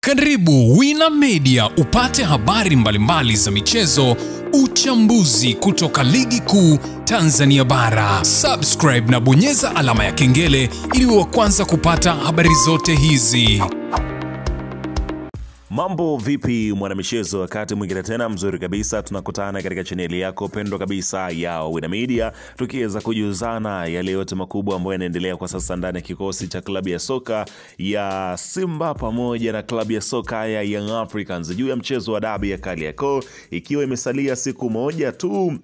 Karibu Wina Media upate habari mbalimbali za michezo, uchambuzi kutoka ligi kuu Tanzania bara. Subscribe na bonyeza alama ya kengele ili uwe wa kwanza kupata habari zote hizi. Mambo vipi mwanamichezo, wakati mwingine tena mzuri kabisa tunakutana katika chaneli yako pendwa kabisa ya Wina Media, tukiweza kujuzana yale yote makubwa ambayo yanaendelea kwa sasa ndani ya kikosi cha klabu ya soka ya Simba pamoja na klabu ya soka ya Young Africans juu ya mchezo wa dabi ya Kariakoo, ikiwa imesalia siku moja tu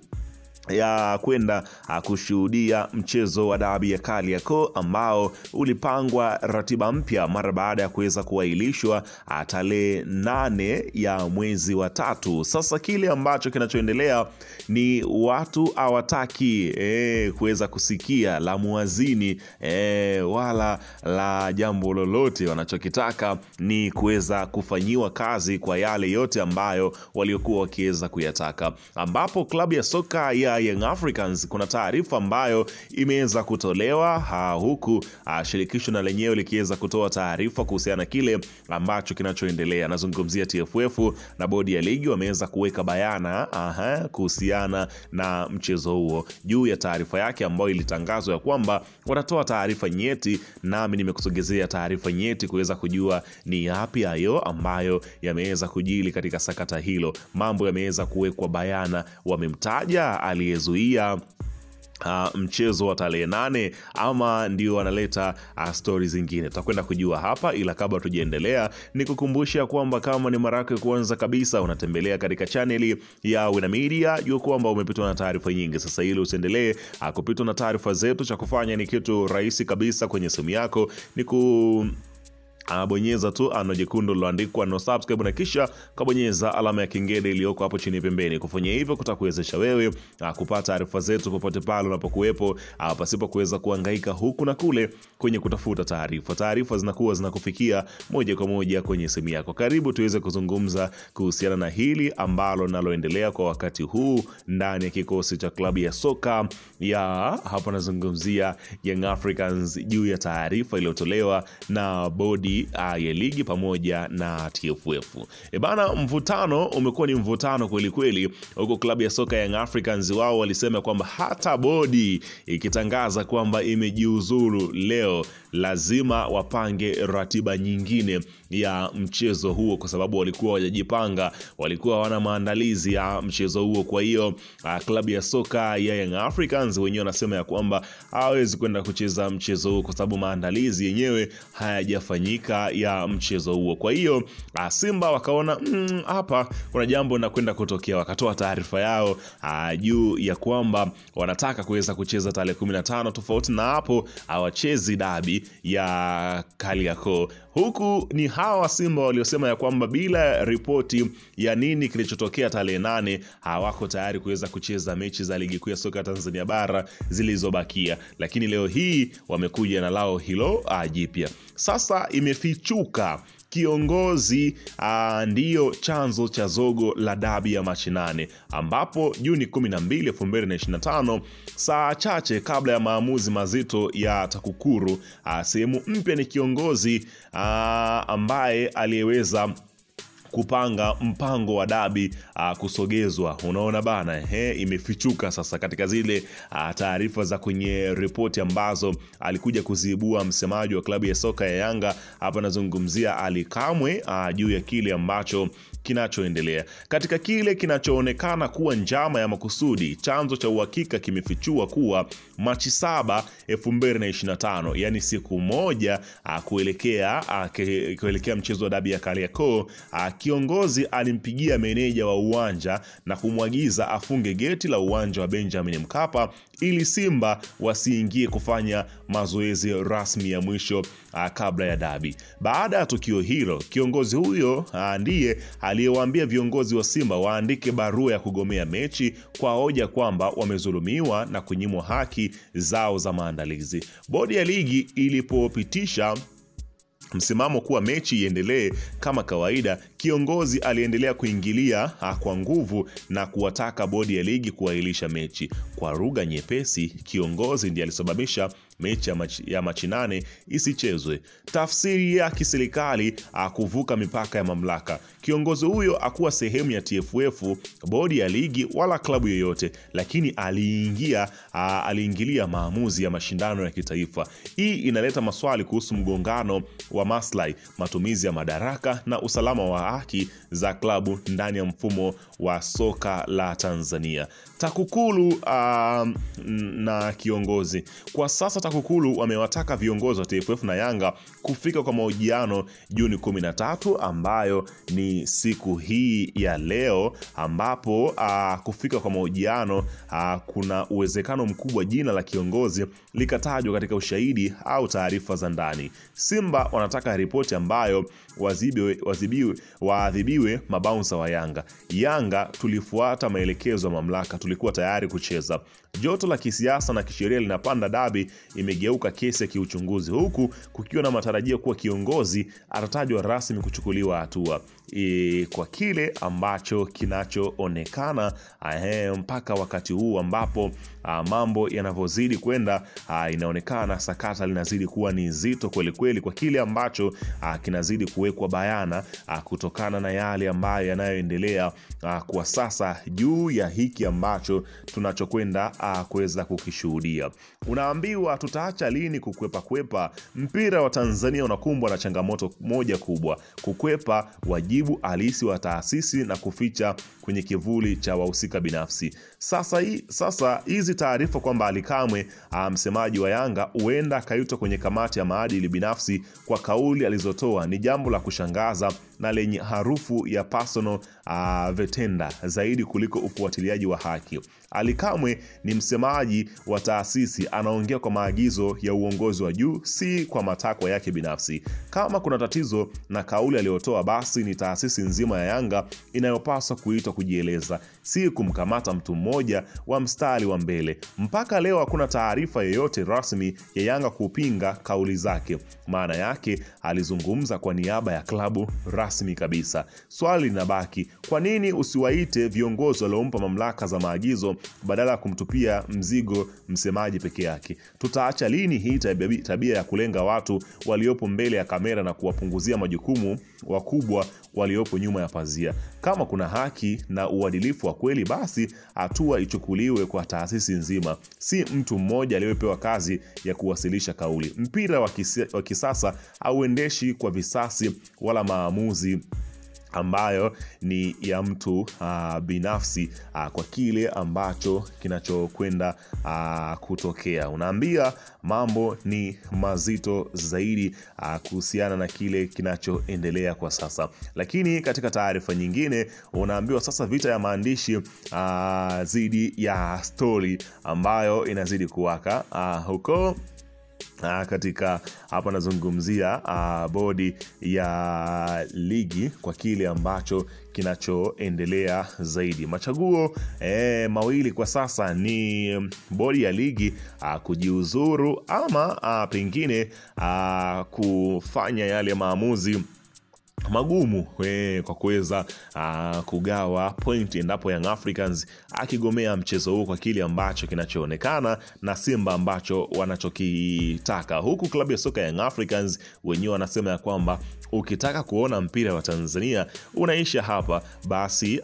ya kwenda kushuhudia mchezo wa dabi ya Kariakoo ambao ulipangwa ratiba mpya mara baada ya kuweza kuahirishwa tarehe 8 ya mwezi wa 3. Sasa kile ambacho kinachoendelea ni watu hawataki kuweza kusikia la muazini wala la jambo lolote. Wanachokitaka ni kuweza kufanyiwa kazi kwa yale yote ambayo waliokuwa wakiweza kuyataka, ambapo klabu ya soka ya Young Africans kuna taarifa ambayo imeweza kutolewa huku shirikisho na lenyewe likiweza kutoa taarifa kuhusiana na kile ambacho kinachoendelea. Nazungumzia TFF na bodi ya ligi wameweza kuweka bayana kuhusiana na mchezo huo juu ya taarifa yake ambayo ilitangazwa ya kwamba watatoa taarifa nyeti, nami nimekusogezea taarifa nyeti kuweza kujua ni yapi hayo ambayo yameweza kujili katika sakata hilo. Mambo yameweza kuwekwa bayana, wamemtaja aliyezuia mchezo wa tarehe 8 ama ndio wanaleta stories zingine, tutakwenda kujua hapa. Ila kabla tujaendelea, nikukumbusha kwamba kama ni mara yako kwanza kabisa unatembelea katika channel ya Wina Media, jua kwamba umepitwa na taarifa nyingi. Sasa ili usiendelee kupitwa na taarifa zetu, cha kufanya ni kitu rahisi kabisa. Kwenye simu yako ni bonyeza tu ano jekundu liloandikwa no subscribe na kisha kabonyeza alama ya kengele iliyoko hapo chini pembeni. Kufanya hivyo kutakuwezesha wewe kupata taarifa zetu popote pale unapokuwepo, pasipo kuweza kuhangaika huku na kule kwenye kutafuta taarifa. Taarifa zinakuwa zinakufikia moja kwa moja kwenye simu yako. Karibu tuweze kuzungumza kuhusiana na hili ambalo linaloendelea kwa wakati huu ndani ya kikosi cha klabu ya soka ya hapa, nazungumzia Young Africans juu ya taarifa iliyotolewa na bodi ya ligi pamoja na TFF. Bana, mvutano umekuwa ni mvutano kweli kweli huko klabu ya soka Young Africans. Wao walisema kwamba hata bodi ikitangaza kwamba imejiuzuru leo, lazima wapange ratiba nyingine ya mchezo huo, kwa sababu walikuwa hawajajipanga, walikuwa hawana maandalizi ya mchezo huo. Kwa hiyo klabu ya soka ya Young Africans wenyewe wanasema ya kwamba hawezi kwenda kucheza mchezo huo kwa sababu maandalizi yenyewe hayajafanyika ya mchezo huo. Kwa hiyo Simba wakaona hapa kuna jambo linakwenda kutokea, wakatoa taarifa yao juu ya kwamba wanataka kuweza kucheza tarehe 15, tofauti na hapo hawachezi dabi ya Kariakoo. Huku ni hawa Simba waliosema ya kwamba bila ripoti ya nini kilichotokea tarehe 8 hawako tayari kuweza kucheza mechi za ligi kuu ya soka Tanzania bara zilizobakia, lakini leo hii wamekuja na lao hilo jipya. Sasa imefichuka kiongozi ndiyo chanzo cha zogo la dabi ya Machi 8, ambapo Juni 12, 2025, saa chache kabla ya maamuzi mazito ya TAKUKURU, sehemu mpya ni kiongozi ambaye aliyeweza kupanga mpango wa dabi kusogezwa. Unaona bana, imefichuka sasa katika zile taarifa za kwenye ripoti ambazo alikuja kuziibua msemaji wa klabu ya soka ya Yanga. Hapa nazungumzia Ali Kamwe juu ya kile ambacho kinachoendelea. Katika kile kinachoonekana kuwa njama ya makusudi, chanzo cha uhakika kimefichua kuwa Machi 7, 2025, yani siku moja kuelekea mchezo wa dabi ya Kariakoo, kiongozi alimpigia meneja wa uwanja na kumwagiza afunge geti la uwanja wa Benjamin Mkapa ili Simba wasiingie kufanya mazoezi rasmi ya mwisho kabla ya dabi. Baada ya tukio hilo, kiongozi huyo ndiye aliyewaambia viongozi wa Simba waandike barua ya kugomea mechi kwa hoja kwamba wamezulumiwa na kunyimwa haki zao za maandalizi. Bodi ya ligi ilipopitisha msimamo kuwa mechi iendelee kama kawaida, kiongozi aliendelea kuingilia kwa nguvu na kuwataka bodi ya ligi kuahirisha mechi. Kwa lugha nyepesi, kiongozi ndiye alisababisha mechi ya Machi 8 isichezwe. Tafsiri ya kiserikali kuvuka mipaka ya mamlaka. Kiongozi huyo hakuwa sehemu ya TFF, bodi ya ligi wala klabu yoyote, lakini aliingilia maamuzi ya mashindano ya kitaifa. Hii inaleta maswali kuhusu mgongano wa maslahi, matumizi ya madaraka na usalama wa haki za klabu ndani ya mfumo wa soka la Tanzania. TAKUKURU na kiongozi. Kwa sasa TAKUKURU wamewataka viongozi wa TFF na Yanga kufika kwa mahojiano Juni 13, ambayo ni siku hii ya leo, ambapo kufika kwa mahojiano kuna uwezekano mkubwa jina la kiongozi likatajwa katika ushahidi au taarifa za ndani. Simba wanataka ripoti ambayo waadhibiwe mabouncer wa Yanga. Yanga tulifuata maelekezo ya mamlaka, tulikuwa tayari kucheza. Joto la kisiasa na kisheria linapanda, dabi imegeuka kesi ya kiuchunguzi, huku kukiwa na matarajio kuwa kiongozi atatajwa rasmi kuchukuliwa hatua. Kwa kile ambacho kinachoonekana mpaka wakati huu ambapo mambo yanavyozidi kwenda, inaonekana sakata linazidi kuwa ni zito kweli kweli, kwa kile ambacho kinazidi kuwekwa bayana kutokana na yale ambayo yanayoendelea kwa sasa juu ya hiki ambacho tunachokwenda kuweza kukishuhudia. Unaambiwa tutaacha lini kukwepa? Mpira wa Tanzania unakumbwa na changamoto moja kubwa: kukwepa wajibu halisi wa taasisi na kuficha kwenye kivuli cha wahusika binafsi. Sasa hizi taarifa kwamba Ally Kamwe, msemaji wa Yanga, huenda akaitwa kwenye kamati ya maadili binafsi kwa kauli alizotoa ni jambo la kushangaza na lenye harufu ya personal vetenda zaidi kuliko ufuatiliaji wa haki. Ally Kamwe ni msemaji wa taasisi, anaongea kwa maagizo ya uongozi wa juu, si kwa matakwa yake binafsi. Kama kuna tatizo na kauli aliyotoa, basi ni taasisi nzima ya Yanga inayopaswa kuitwa kujieleza, si kumkamata mtu mmoja wa mstari wa mbele. Mpaka leo hakuna taarifa yoyote rasmi ya Yanga kupinga kauli zake. Maana yake alizungumza kwa niaba ya klabu rasmi kabisa. Swali linabaki, kwa nini usiwaite viongozi waliompa mamlaka za maagizo badala ya kumtupia mzigo msemaji peke yake? Tutaacha lini hii tabia ya kulenga watu waliopo mbele ya kamera na kuwapunguzia majukumu wakubwa waliopo nyuma ya pazia? Kama kuna haki na uadilifu wa kweli, basi hatua ichukuliwe kwa taasisi nzima, si mtu mmoja aliyepewa kazi ya kuwasilisha kauli. Mpira wa kisasa hauendeshi kwa visasi wala maamuzi ambayo ni ya mtu binafsi kwa kile ambacho kinachokwenda kutokea. Unaambia mambo ni mazito zaidi kuhusiana na kile kinachoendelea kwa sasa. Lakini katika taarifa nyingine unaambiwa sasa vita ya maandishi zidi ya story ambayo inazidi kuwaka huko katika hapa nazungumzia bodi ya ligi kwa kile ambacho kinachoendelea zaidi. Machaguo mawili kwa sasa ni bodi ya ligi kujiuzuru ama pengine kufanya yale maamuzi magumu kwa kuweza kugawa point endapo Young Africans akigomea mchezo huu kwa kile ambacho kinachoonekana na Simba ambacho wanachokitaka. Huku klabu ya soka Young Africans wenyewe wanasema ya kwamba ukitaka kuona mpira wa Tanzania unaisha hapa, basi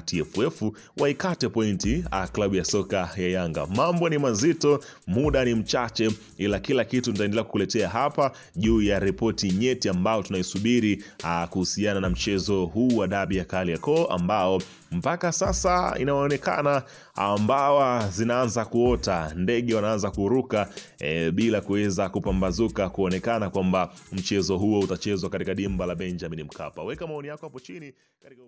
TFF waikate pointi klabu ya soka ya Yanga. Mambo ni mazito, muda ni mchache, ila kila kitu nitaendelea kukuletea hapa juu ya ripoti nyeti ambao tunaisubiri kuhusiana na mchezo huu wa dabi ya Kariakoo ambao mpaka sasa inaonekana ambawa zinaanza kuota, ndege wanaanza kuruka bila kuweza kupambazuka kuonekana kwamba mchezo huo utachezwa katika dimba la Benjamin Mkapa. Weka maoni yako hapo chini katika